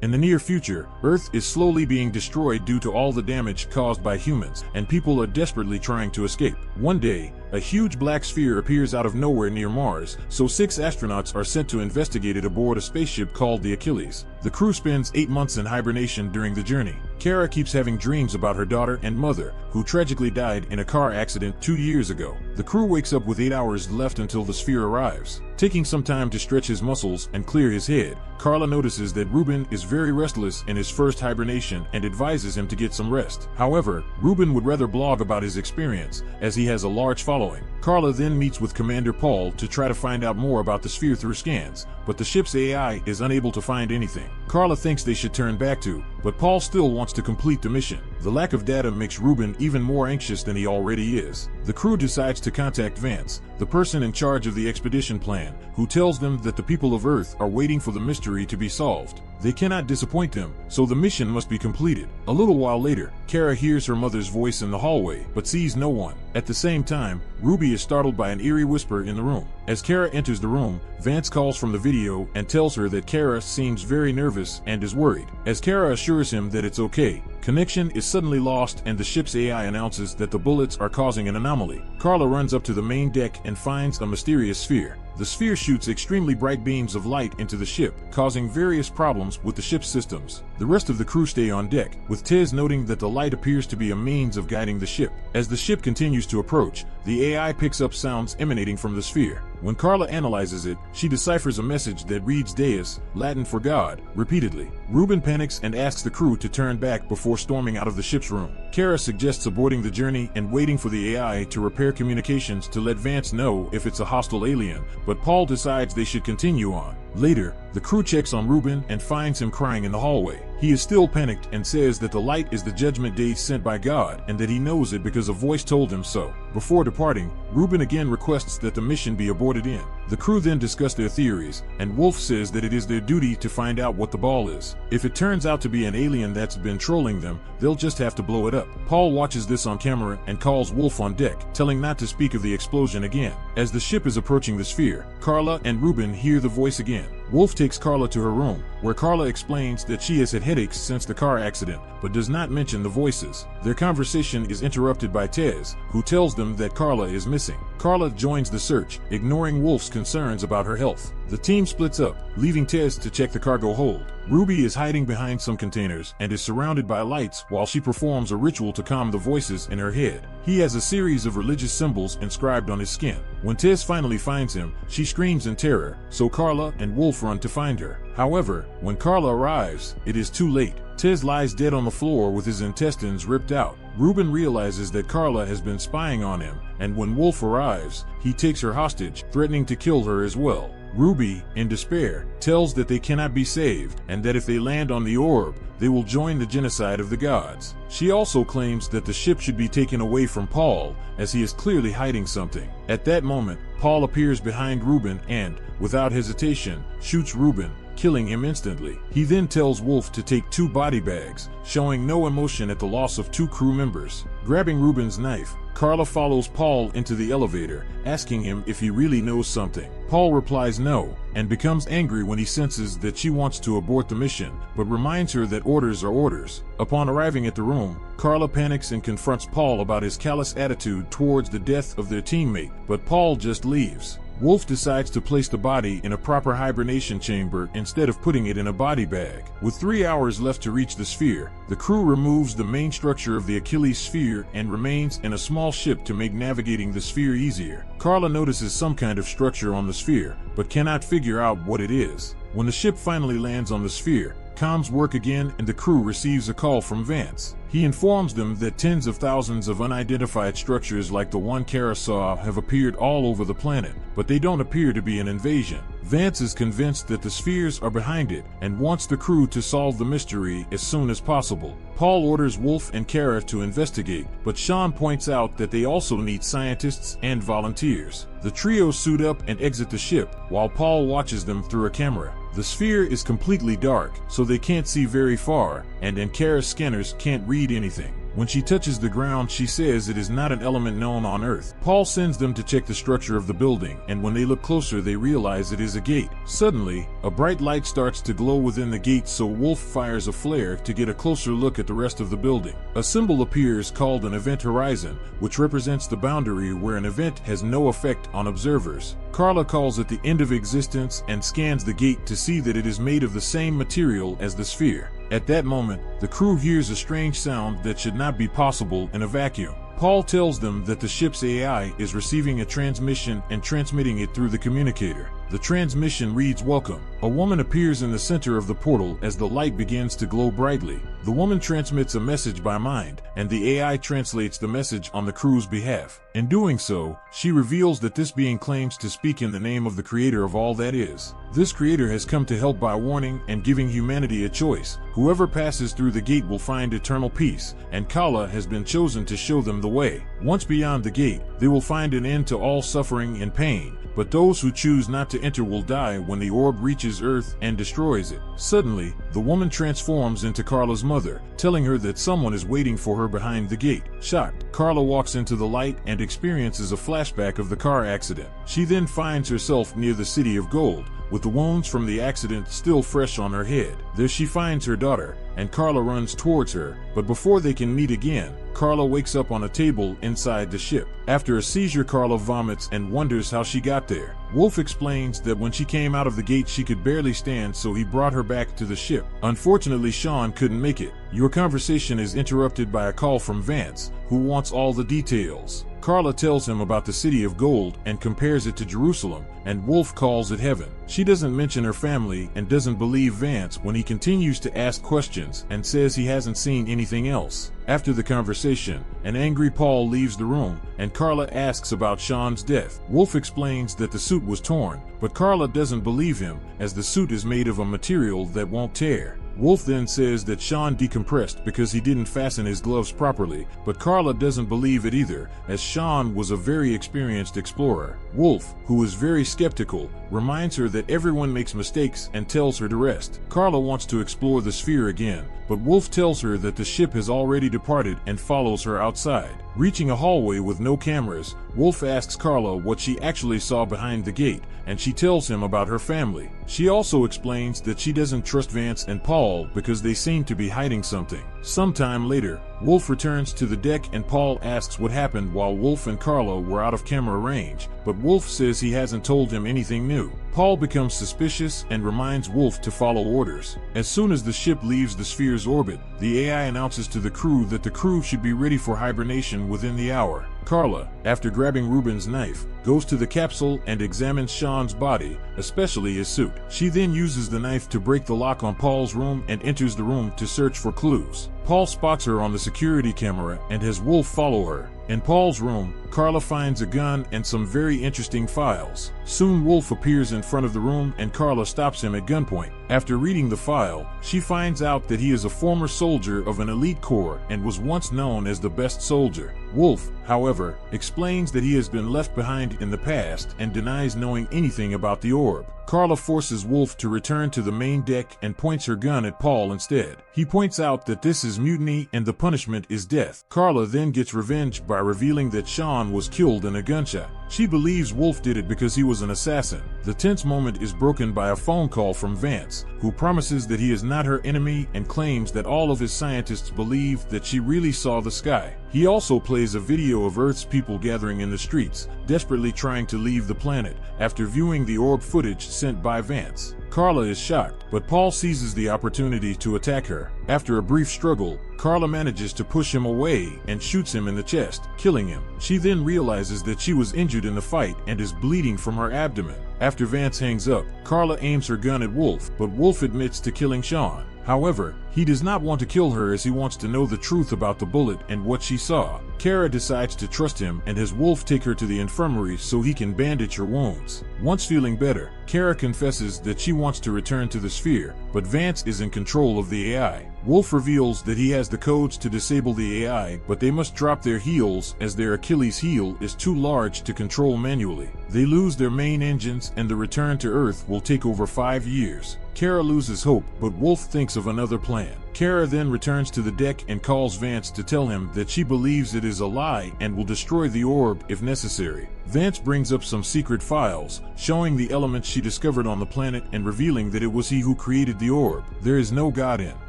In the near future, Earth is slowly being destroyed due to all the damage caused by humans, and people are desperately trying to escape. One day, a huge black sphere appears out of nowhere near Mars, so 6 astronauts are sent to investigate it aboard a spaceship called the Achilles. The crew spends 8 months in hibernation during the journey. Kara keeps having dreams about her daughter and mother, who tragically died in a car accident 2 years ago. The crew wakes up with 8 hours left until the sphere arrives. Taking some time to stretch his muscles and clear his head, Carla notices that Ruben is very restless in his first hibernation and advises him to get some rest. However, Ruben would rather blog about his experience, as he has a large following. Carla then meets with Commander Paul to try to find out more about the sphere through scans, but the ship's AI is unable to find anything. Carla thinks they should turn back to, but Paul still wants to complete the mission. The lack of data makes Ruben even more anxious than he already is. The crew decides to contact Vance, the person in charge of the expedition plan, who tells them that the people of Earth are waiting for the mystery to be solved. They cannot disappoint them, so the mission must be completed. A little while later, Kara hears her mother's voice in the hallway, but sees no one. At the same time, Ruby is startled by an eerie whisper in the room. As Kara enters the room, Vance calls from the video and tells her that Kara seems very nervous and is worried. As Kara assures him that it's okay, connection is suddenly lost and the ship's AI announces that the bullets are causing an anomaly. Carla runs up to the main deck and finds a mysterious sphere. The sphere shoots extremely bright beams of light into the ship, causing various problems with the ship's systems. The rest of the crew stay on deck, with Tez noting that the light appears to be a means of guiding the ship. As the ship continues to approach, the AI picks up sounds emanating from the sphere. When Carla analyzes it, she deciphers a message that reads Deus, Latin for God, repeatedly. Ruben panics and asks the crew to turn back before storming out of the ship's room. Kara suggests aborting the journey and waiting for the AI to repair communications to let Vance know if it's a hostile alien, but Paul decides they should continue on. Later, the crew checks on Ruben and finds him crying in the hallway. He is still panicked and says that the light is the judgment day sent by God and that he knows it because a voice told him so. Before departing, Ruben again requests that the mission be aborted in. The crew then discuss their theories, and Wolf says that it is their duty to find out what the ball is. If it turns out to be an alien that's been trolling them, they'll just have to blow it up. Paul watches this on camera and calls Wolf on deck, telling not to speak of the explosion again. As the ship is approaching the sphere, Carla and Ruben hear the voice again. Wolf takes Carla to her room, where Carla explains that she has had headaches since the car accident, but does not mention the voices. Their conversation is interrupted by Tez, who tells them that Carla is missing. Carla joins the search, ignoring Wolf's concerns about her health. The team splits up, leaving Tez to check the cargo hold. Ruby is hiding behind some containers and is surrounded by lights while she performs a ritual to calm the voices in her head. He has a series of religious symbols inscribed on his skin. When Tez finally finds him, she screams in terror, so Carla and Wolf run to find her. However, when Carla arrives, it is too late. Tez lies dead on the floor with his intestines ripped out. Ruben realizes that Carla has been spying on him, and when Wolf arrives, he takes her hostage, threatening to kill her as well. Ruby, in despair, tells that they cannot be saved, and that if they land on the orb, they will join the genocide of the gods. She also claims that the ship should be taken away from Paul, as he is clearly hiding something. At that moment, Paul appears behind Ruben and, without hesitation, shoots Ruben, killing him instantly. He then tells Wolf to take 2 body bags, showing no emotion at the loss of 2 crew members. Grabbing Ruben's knife, Carla follows Paul into the elevator, asking him if he really knows something. Paul replies no, and becomes angry when he senses that she wants to abort the mission, but reminds her that orders are orders. Upon arriving at the room, Carla panics and confronts Paul about his callous attitude towards the death of their teammate, but Paul just leaves. Wolf decides to place the body in a proper hibernation chamber instead of putting it in a body bag. With 3 hours left to reach the sphere, the crew removes the main structure of the Achilles sphere and remains in a small ship to make navigating the sphere easier. Carla notices some kind of structure on the sphere, but cannot figure out what it is. When the ship finally lands on the sphere, comms work again and the crew receives a call from Vance. He informs them that tens of thousands of unidentified structures like the one Kara saw have appeared all over the planet, but they don't appear to be an invasion. Vance is convinced that the spheres are behind it and wants the crew to solve the mystery as soon as possible. Paul orders Wolf and Kara to investigate, but Sean points out that they also need scientists and volunteers. The trio suit up and exit the ship, while Paul watches them through a camera. The sphere is completely dark, so they can't see very far, and Kara's scanners can't read anything. When she touches the ground, she says it is not an element known on Earth. Paul sends them to check the structure of the building, and when they look closer they realize it is a gate. Suddenly, a bright light starts to glow within the gate, so Wolf fires a flare to get a closer look at the rest of the building. A symbol appears called an event horizon, which represents the boundary where an event has no effect on observers. Carla calls it the end of existence and scans the gate to see that it is made of the same material as the sphere. At that moment, the crew hears a strange sound that should not be possible in a vacuum. Paul tells them that the ship's AI is receiving a transmission and transmitting it through the communicator. The transmission reads, "Welcome." A woman appears in the center of the portal as the light begins to glow brightly. The woman transmits a message by mind, and the AI translates the message on the crew's behalf. In doing so, she reveals that this being claims to speak in the name of the creator of all that is. This creator has come to help by warning and giving humanity a choice. Whoever passes through the gate will find eternal peace, and Kala has been chosen to show them the way. Once beyond the gate, they will find an end to all suffering and pain. But those who choose not to enter will die when the orb reaches Earth and destroys it. Suddenly, the woman transforms into Carla's mother, telling her that someone is waiting for her behind the gate. Shocked, Carla walks into the light and experiences a flashback of the car accident. She then finds herself near the City of Gold, with the wounds from the accident still fresh on her head. There she finds her daughter, and Carla runs towards her, but before they can meet again, Carla wakes up on a table inside the ship. After a seizure, Carla vomits and wonders how she got there. Wolf explains that when she came out of the gate she could barely stand, so he brought her back to the ship. Unfortunately, Sean couldn't make it. Your conversation is interrupted by a call from Vance, who wants all the details. Carla tells him about the City of Gold and compares it to Jerusalem, and Wolf calls it heaven. She doesn't mention her family and doesn't believe Vance when he continues to ask questions and says he hasn't seen anything else. After the conversation, an angry Paul leaves the room, and Carla asks about Sean's death. Wolf explains that the suit was torn, but Carla doesn't believe him, as the suit is made of a material that won't tear. Wolf then says that Sean decompressed because he didn't fasten his gloves properly, but Carla doesn't believe it either, as Sean was a very experienced explorer. Wolf, who is very skeptical, reminds her that everyone makes mistakes and tells her to rest. Carla wants to explore the sphere again, but Wolf tells her that the ship has already departed and follows her outside. Reaching a hallway with no cameras, Wolf asks Carla what she actually saw behind the gate, and she tells him about her family. She also explains that she doesn't trust Vance and Paul because they seem to be hiding something. Sometime later, Wolf returns to the deck and Paul asks what happened while Wolf and Carla were out of camera range, but Wolf says he hasn't told him anything new. Paul becomes suspicious and reminds Wolf to follow orders. As soon as the ship leaves the sphere's orbit, the AI announces to the crew that the crew should be ready for hibernation within the hour. Carla, after grabbing Ruben's knife, goes to the capsule and examines Sean's body, especially his suit. She then uses the knife to break the lock on Paul's room and enters the room to search for clues. Paul spots her on the security camera and has Wolf follow her. In Paul's room, Carla finds a gun and some very interesting files. Soon Wolf appears in front of the room and Carla stops him at gunpoint. After reading the file, she finds out that he is a former soldier of an elite corps and was once known as the best soldier. Wolf, however, explains that he has been left behind in the past and denies knowing anything about the orb. Carla forces Wolf to return to the main deck and points her gun at Paul instead. He points out that this is mutiny and the punishment is death. Carla then gets revenge by revealing that Sean was killed in a gunshot. She believes Wolf did it because he was an assassin. The tense moment is broken by a phone call from Vance, who promises that he is not her enemy and claims that all of his scientists believe that she really saw the sky. He also plays a video of Earth's people gathering in the streets, desperately trying to leave the planet, after viewing the orb footage sent by Vance. Carla is shocked, but Paul seizes the opportunity to attack her. After a brief struggle, Carla manages to push him away and shoots him in the chest, killing him. She then realizes that she was injured in the fight and is bleeding from her abdomen. After Vance hangs up, Carla aims her gun at Wolf, but Wolf admits to killing Sean. However, he does not want to kill her as he wants to know the truth about the bullet and what she saw. Kara decides to trust him and has Wolf take her to the infirmary so he can bandage her wounds. Once feeling better, Kara confesses that she wants to return to the sphere, but Vance is in control of the AI. Wolf reveals that he has the codes to disable the AI, but they must drop their heels as their Achilles heel is too large to control manually. They lose their main engines and the return to Earth will take over 5 years. Kara loses hope, but Wolf thinks of another plan. Kara then returns to the deck and calls Vance to tell him that she believes it is a lie and will destroy the orb if necessary. Vance brings up some secret files, showing the elements she discovered on the planet and revealing that it was he who created the orb. There is no God in.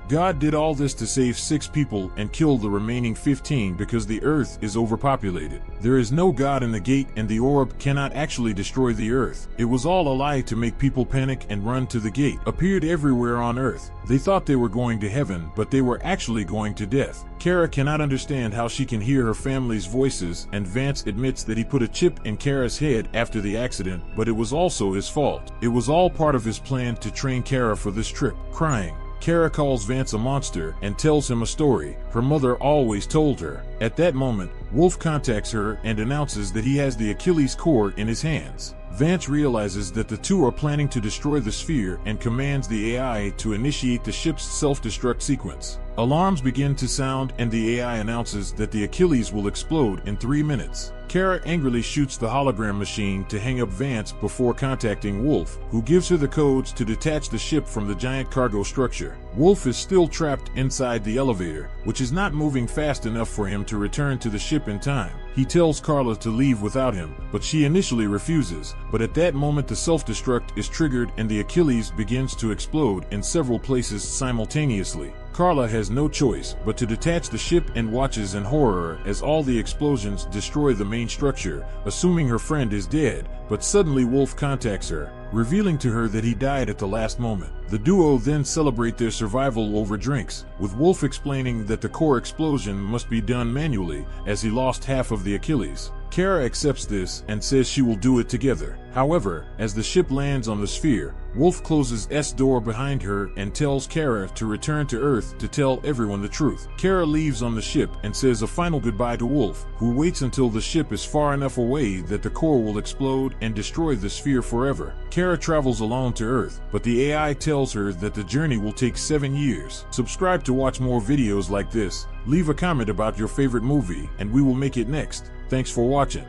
God did all this to save 6 people and kill the remaining 15 because the Earth is overpopulated. There is no God in the gate and the orb cannot actually destroy the Earth. It was all a lie to make people panic and run to the gate. Appeared everywhere on Earth. They thought they were going to heaven, but they were actually going to death. Kara cannot understand how she can hear her family's voices, and Vance admits that he put a chip in Kara's head after the accident, but it was also his fault. It was all part of his plan to train Kara for this trip. Crying, Kara calls Vance a monster and tells him a story her mother always told her. At that moment, Wolf contacts her and announces that he has the Achilles cord in his hands. Vance realizes that the two are planning to destroy the sphere and commands the AI to initiate the ship's self-destruct sequence. Alarms begin to sound and the AI announces that the Achilles will explode in 3 minutes. Kara angrily shoots the hologram machine to hang up Vance before contacting Wolf, who gives her the codes to detach the ship from the giant cargo structure. Wolf is still trapped inside the elevator, which is not moving fast enough for him to return to the ship in time. He tells Carla to leave without him, but she initially refuses. But at that moment the self-destruct is triggered and the Achilles begins to explode in several places simultaneously. Carla has no choice but to detach the ship and watches in horror as all the explosions destroy the main structure, assuming her friend is dead, but suddenly Wolf contacts her, revealing to her that he died at the last moment. The duo then celebrate their survival over drinks, with Wolf explaining that the core explosion must be done manually as he lost half of the Achilles. Kara accepts this and says she will do it together. However, as the ship lands on the sphere, Wolf closes S door behind her and tells Kara to return to Earth to tell everyone the truth. Kara leaves on the ship and says a final goodbye to Wolf, who waits until the ship is far enough away that the core will explode and destroy the sphere forever. Kara travels alone to Earth, but the AI tells her that the journey will take 7 years. Subscribe to watch more videos like this, leave a comment about your favorite movie, and we will make it next. Thanks for watching.